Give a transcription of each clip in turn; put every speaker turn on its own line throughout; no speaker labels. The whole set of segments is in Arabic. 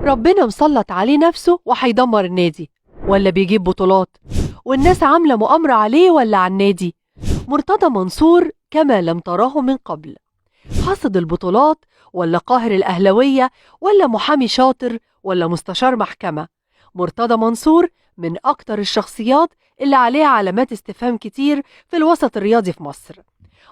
ربنا مسلط عليه نفسه وهيدمر النادي، ولا بيجيب بطولات والناس عاملة مؤامرة عليه ولا على النادي؟ مرتضى منصور كما لم تراه من قبل، حصد البطولات ولا قاهر الأهلوية ولا محامي شاطر ولا مستشار محكمة؟ مرتضى منصور من أكتر الشخصيات اللي عليها علامات استفهام كتير في الوسط الرياضي في مصر.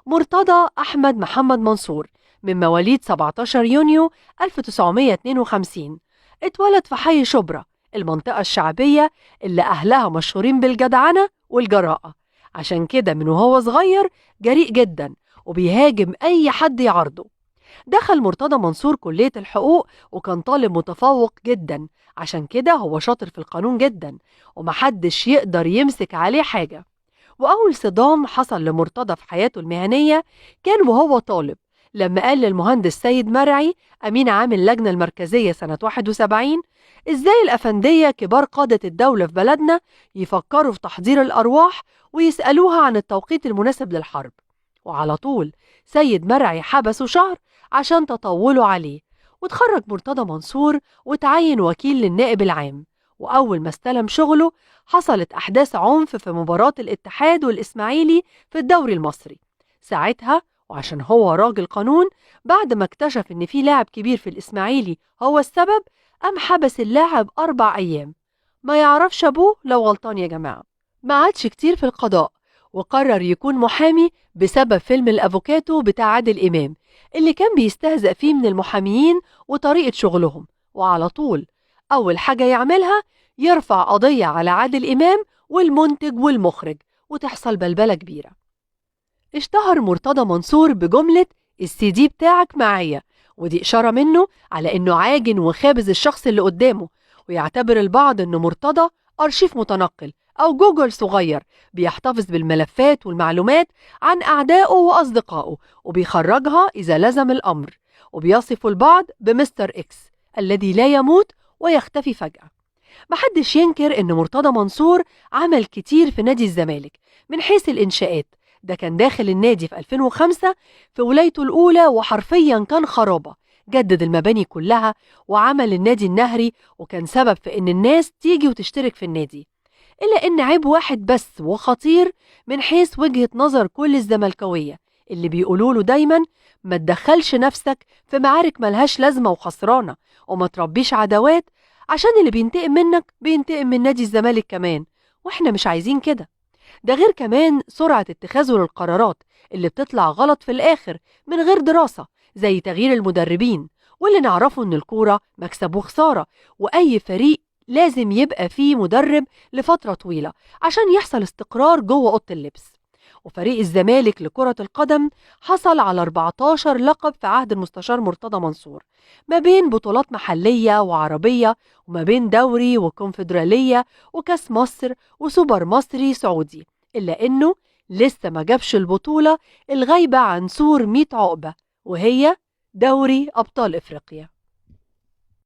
مرتضى أحمد محمد منصور من مواليد 17 يونيو 1952، اتولد في حي شبرا، المنطقة الشعبية اللي أهلها مشهورين بالجدعنة والجراءة. عشان كده من وهو صغير جريء جدا وبيهاجم أي حد يعارضه. دخل مرتضى منصور كلية الحقوق وكان طالب متفوق جدا، عشان كده هو شاطر في القانون جدا ومحدش يقدر يمسك عليه حاجة. وأول صدام حصل لمرتضى في حياته المهنية كان وهو طالب، لما قال للمهندس سيد مرعي أمين عام اللجنة المركزية سنة 71 إزاي الأفندية كبار قادة الدولة في بلدنا يفكروا في تحضير الأرواح ويسألوها عن التوقيت المناسب للحرب. وعلى طول سيد مرعي حبسه شهر عشان تطولوا عليه، وتخرج مرتضى منصور وتعين وكيل للنائب العام. وأول ما استلم شغله حصلت أحداث عنف في مباراة الاتحاد والإسماعيلي في الدوري المصري. ساعتها وعشان هو راجل قانون، بعد ما اكتشف إن في لاعب كبير في الإسماعيلي هو السبب، قام حبس اللاعب 4 أيام. ما يعرفش أبوه لو غلطان يا جماعة. ما عادش كتير في القضاء وقرر يكون محامي بسبب فيلم الأفوكاتو بتاع عادل إمام اللي كان بيستهزأ فيه من المحاميين وطريقة شغلهم. وعلى طول أول حاجة يعملها يرفع قضية على عادل إمام والمنتج والمخرج وتحصل بلبلة كبيرة. اشتهر مرتضى منصور بجملة السي دي بتاعك معايا، ودي إشارة منه على إنه عاجن وخابز الشخص اللي قدامه، ويعتبر البعض إنه مرتضى أرشيف متنقل أو جوجل صغير بيحتفظ بالملفات والمعلومات عن أعدائه وأصدقائه وبيخرجها إذا لزم الأمر. وبيصف البعض بمستر إكس الذي لا يموت ويختفي فجأة. محدش ينكر إن مرتضى منصور عمل كتير في نادي الزمالك من حيث الإنشاءات. ده كان داخل النادي في 2005 في ولايته الأولى وحرفيا كان خرابة، جدد المباني كلها وعمل النادي النهري، وكان سبب في إن الناس تيجي وتشترك في النادي. إلا إن عيب واحد بس وخطير من حيث وجهة نظر كل الزملكاوية اللي بيقولوا له دايما ما تدخلش نفسك في معارك ملهاش لازمة وخسرانة، وما تربيش عداوات، عشان اللي بينتقم منك بينتقم من نادي الزمالك كمان، واحنا مش عايزين كده. ده غير كمان سرعة اتخاذه للقرارات اللي بتطلع غلط في الآخر من غير دراسة، زي تغيير المدربين، واللي نعرفه ان الكورة مكسب وخسارة، وأي فريق لازم يبقى فيه مدرب لفترة طويلة عشان يحصل استقرار جوه أوضة اللبس. وفريق الزمالك لكرة القدم حصل على 14 لقب في عهد المستشار مرتضى منصور، ما بين بطولات محلية وعربية، وما بين دوري وكونفدرالية وكاس مصر وسوبر مصري سعودي، إلا إنه لسه ما جابش البطولة الغايبة عن سور 100 عقبة، وهي دوري أبطال إفريقيا.